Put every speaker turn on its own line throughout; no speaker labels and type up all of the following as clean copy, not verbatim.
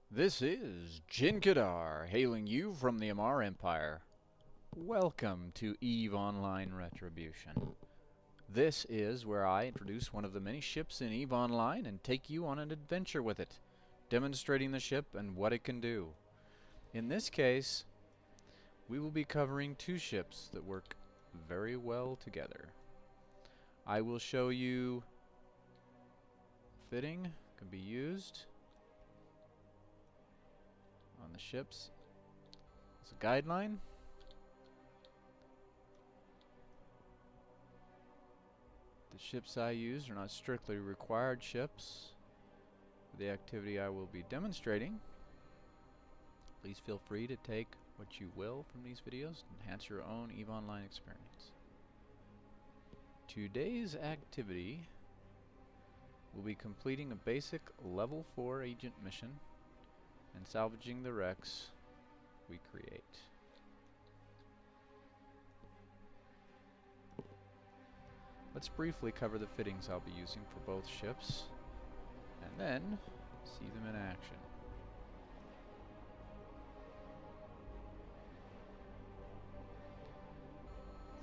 This is Jin'kadar, hailing you from the Amar Empire. Welcome to EVE Online Retribution. This is where I introduce one of the many ships in EVE Online and take you on an adventure with it, demonstrating the ship and what it can do. In this case, we will be covering two ships that work very well together. I will show you fitting can be used on the ships as a guideline. The ships I use are not strictly required ships for the activity I will be demonstrating. Please feel free to take what you will from these videos and enhance your own EVE Online experience. Today's activity will be completing a basic level 4 agent mission and salvaging the wrecks we create. Let's briefly cover the fittings I'll be using for both ships and then see them in action.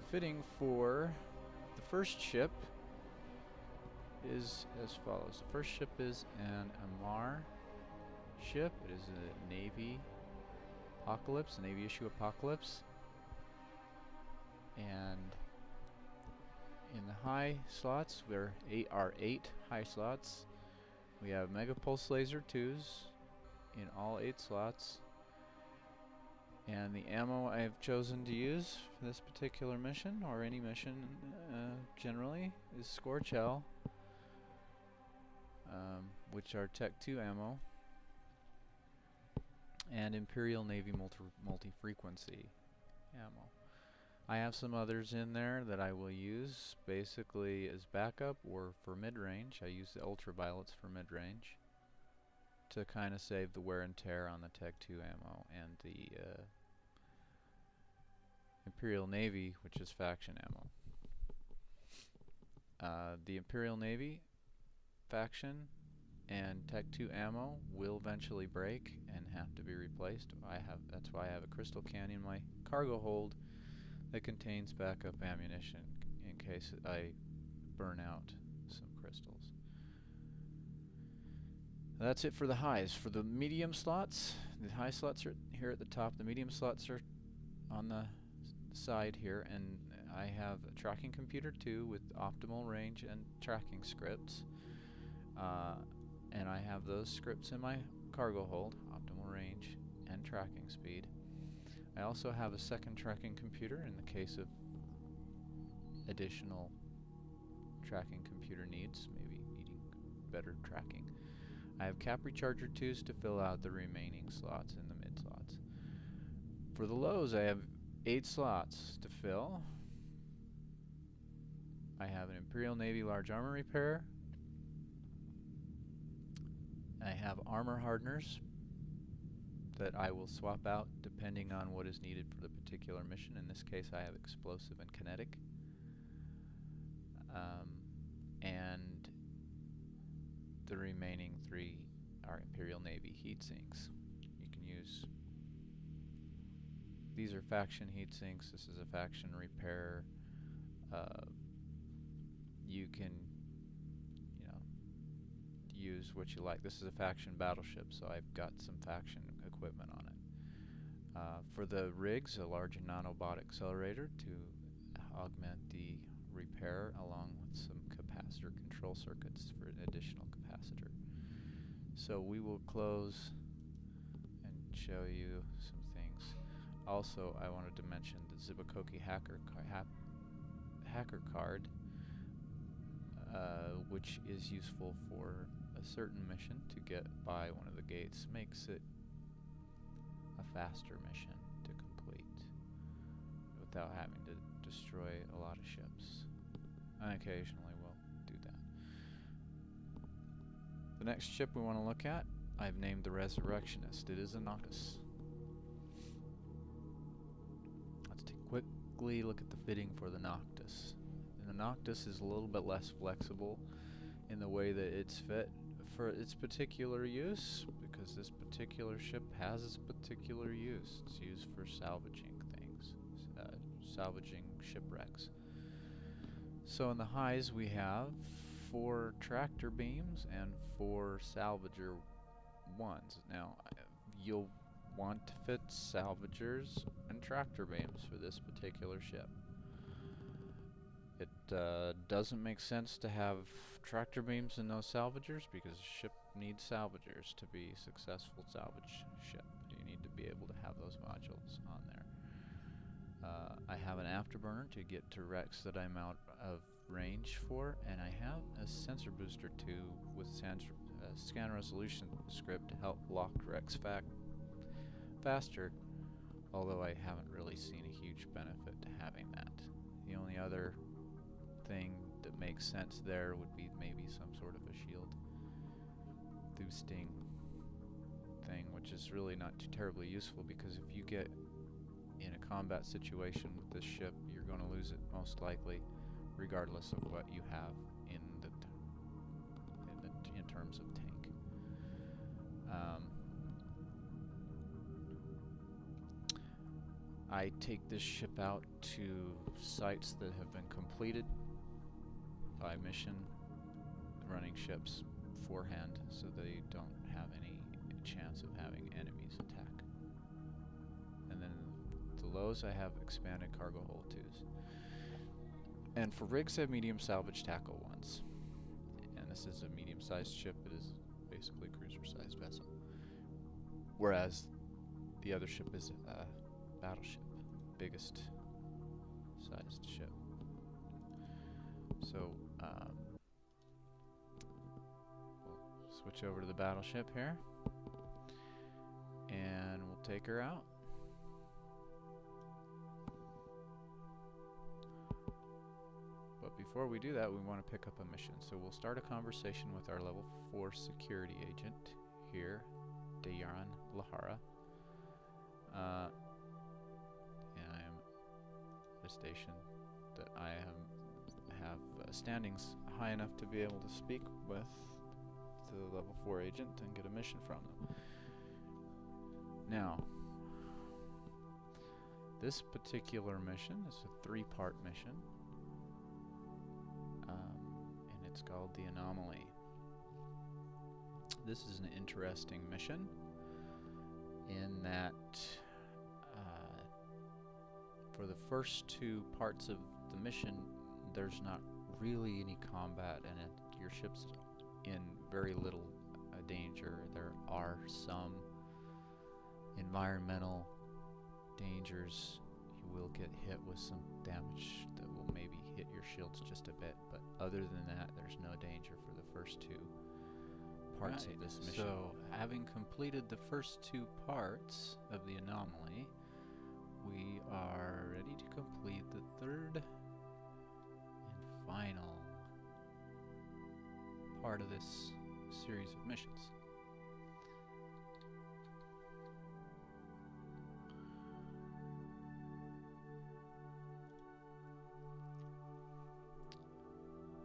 The fitting for the first ship is as follows. The first ship is an Amar ship. It is a Navy Apocalypse, a Navy issue Apocalypse. And in the high slots, there are 8 high slots. We have Mega Pulse Laser 2s in all 8 slots. And the ammo I have chosen to use for this particular mission, or any mission generally, is Scorch Hell, which are Tech 2 ammo, and Imperial Navy multi-frequency ammo. I have some others in there that I will use basically as backup or for mid-range. I use the ultraviolets for mid-range to kind of save the wear and tear on the Tech 2 ammo, and the Imperial Navy, which is faction ammo. The Imperial Navy faction and Tech 2 ammo will eventually break and have to be replaced. That's why I have a crystal can in my cargo hold that contains backup ammunition in case I burn out some crystals. That's it for the highs. For the medium slots, the high slots are here at the top. The medium slots are on the side here, and I have a tracking computer too with optimal range and tracking scripts. And I have those scripts in my cargo hold, optimal range and tracking speed. I also have a second tracking computer in the case of additional tracking computer needs, maybe needing better tracking. I have cap recharger 2s to fill out the remaining slots in the mid slots. For the lows, I have 8 slots to fill. I have an Imperial Navy large armor repair. I have armor hardeners that I will swap out depending on what is needed for the particular mission. In this case, I have explosive and kinetic. And the remaining 3 are Imperial Navy heat sinks. You can use, these are faction heat sinks. This is a faction repair. You can, use what you like. This is a faction battleship, so I've got some faction equipment on it. For the rigs, a large nanobot accelerator to augment the repair, along with some capacitor control circuits for an additional capacitor. So we will close and show you some things. Also, I wanted to mention the Zibakoki hacker card, which is useful for a certain mission to get by one of the gates. Makes it a faster mission to complete without having to destroy a lot of ships. I occasionally will do that. The next ship we want to look at, I've named the Resurrectionist. It is a Noctis. Let's quickly look at the fitting for the Noctis. And the Noctis is a little bit less flexible in the way that it's fit for its particular use, because because this particular ship has its particular use. It's used for salvaging things, salvaging shipwrecks. So in the highs we have 4 tractor beams and 4 salvager ones. Now you'll want to fit salvagers and tractor beams for this particular ship. It doesn't make sense to have tractor beams and no salvagers because the ship needs salvagers to be a successful salvage ship. You need to be able to have those modules on there. I have an afterburner to get to wrecks that I'm out of range for, and I have a sensor booster too with scan resolution script to help lock wrecks faster, although I haven't really seen a huge benefit to having that. The only other thing that makes sense there would be maybe some sort of a shield boosting thing, which is really not too terribly useful, because if you get in a combat situation with this ship, you're going to lose it most likely, regardless of what you have in terms of tank. I take this ship out to sites that have been completed by mission, running ships forehand, so they don't have any chance of having enemies attack. And then the lows I have expanded cargo hold twos. And for rigs I have medium salvage tackle ones. And this is a medium-sized ship. It is basically a cruiser-sized vessel. Whereas the other ship is a battleship, biggest sized ship. So we'll switch over to the battleship here, and we'll take her out. But before we do that, we want to pick up a mission. So we'll start a conversation with our level 4 security agent here, Dayan Lahara. And I am at a station that I have standings high enough to be able to speak with the level 4 agent and get a mission from them. Now, this particular mission is a 3-part mission, and it's called The Anomaly. This is an interesting mission in that for the first 2 parts of the mission, there's not really any combat, and your ship's in very little danger. There are some environmental dangers. You will get hit with some damage that will maybe hit your shields just a bit, but other than that, there's no danger for the first 2 parts of this mission. So, having completed the first 2 parts of the anomaly, we are ready to complete the 3rd and final part of this series of missions.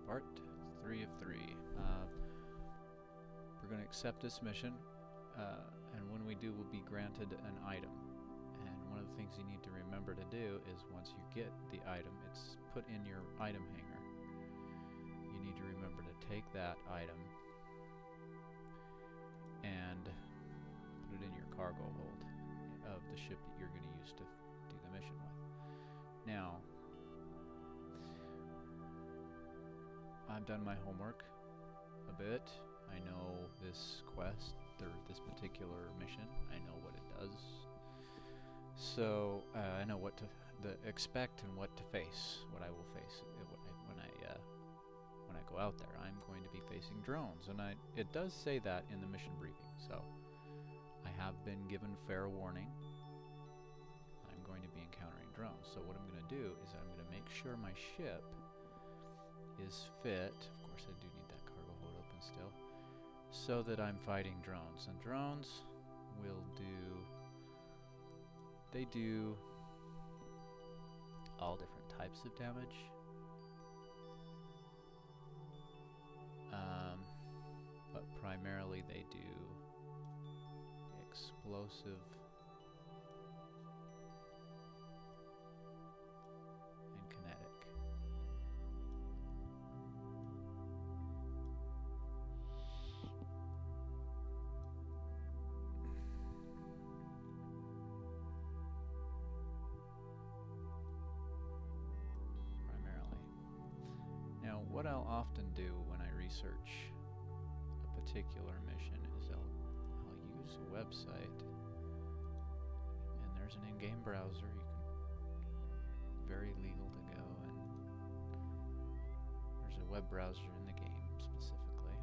Part 3 of 3. We're going to accept this mission, and when we do, we'll be granted an item. And one of the things you need to remember to do is once you get the item, it's put in your item hanger. You need to remember to take that item and put it in your cargo hold of the ship that you're going to use to do the mission with. Now, I've done my homework a bit. I know this quest, or this particular mission. I know what it does. So I know what to expect and what to face, what I will face when I go out there. I'm going to be facing drones, and it does say that in the mission briefing. So I have been given fair warning. I'm going to be encountering drones. So what I'm going to do is I'm going to make sure my ship is fit. Of course, I do need that cargo hold open still, so that I'm fighting drones. And drones will they do all different types of damage. But primarily they do explosive and kinetic. Primarily. Now, what I'll often do when I research a particular mission is I'll use a website, and there's an in-game browser. You can, very legal to go, and there's a web browser in the game specifically.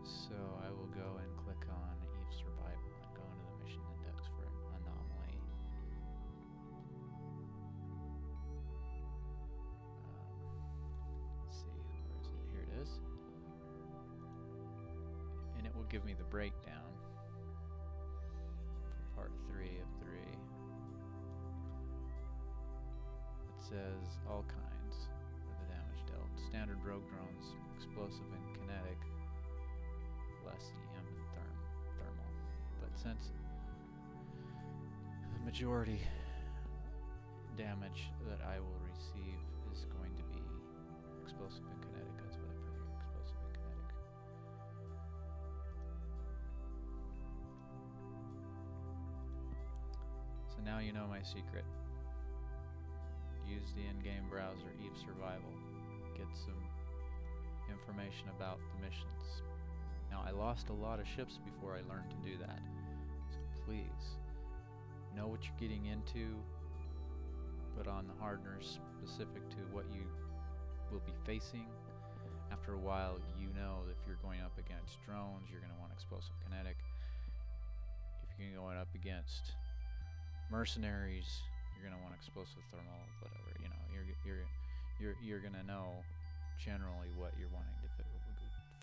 So I will go and click on Eve Survival and go into the mission index for anomaly. Let's see, where is it? Here it is. And it will give me the breakdown for part 3 of 3. It says all kinds for the damage dealt. Standard rogue drones, explosive and kinetic, less EM and thermal. But since the majority damage that I will receive is going to be explosive and kinetic, that's what I put here, explosive and kinetic. So now you know my secret. Use the in-game browser, Eve Survival, get some information about the missions. Now, I lost a lot of ships before I learned to do that, so please, know what you're getting into, put on the hardeners specific to what you will be facing. After a while, you know that if you're going up against drones, you're going to want explosive kinetic. If you're going up against mercenaries, you're going to want explosive thermal, whatever. You know, you're going to know generally what you're wanting to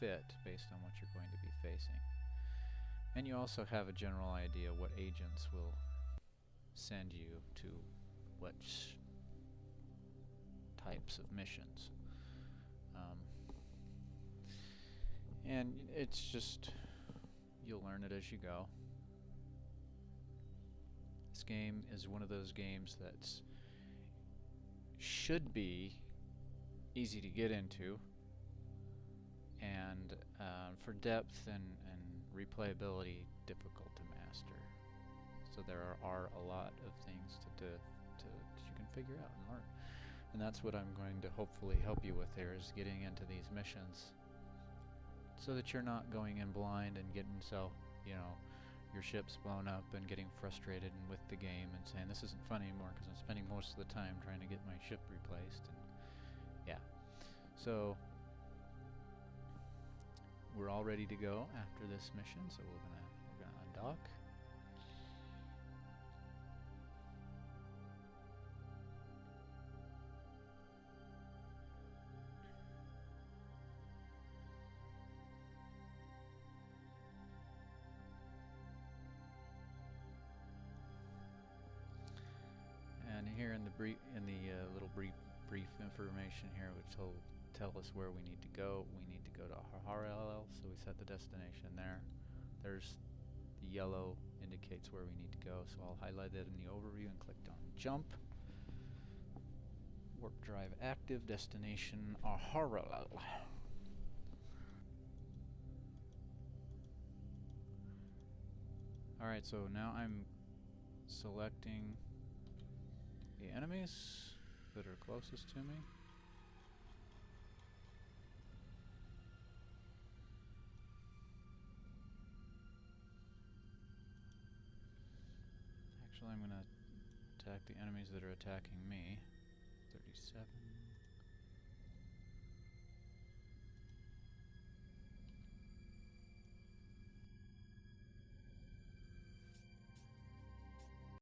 fit based on what you're going to be facing. And you also have a general idea what agents will send you to which types of missions. And it's just, you'll learn it as you go. This game is one of those games that's should be easy to get into, and for depth and replayability, difficult to master. So there are a lot of things that you can figure out and learn, and that's what I'm going to hopefully help you with here, is getting into these missions so that you're not going in blind and getting your ship's blown up and getting frustrated and with the game and saying this isn't fun anymore because I'm spending most of the time trying to get my ship replaced. And yeah, so we're all ready to go after this mission, so we're gonna undock. And here in the little brief information here, which will tell us where we need to go. We need to go to Harrel, so we set the destination there. There's the yellow indicates where we need to go, so I'll highlight that in the overview and click on jump. Warp drive active, destination Harrel. Alright, so now I'm selecting the enemies that are closest to me. Actually, I'm going to attack the enemies that are attacking me. 37.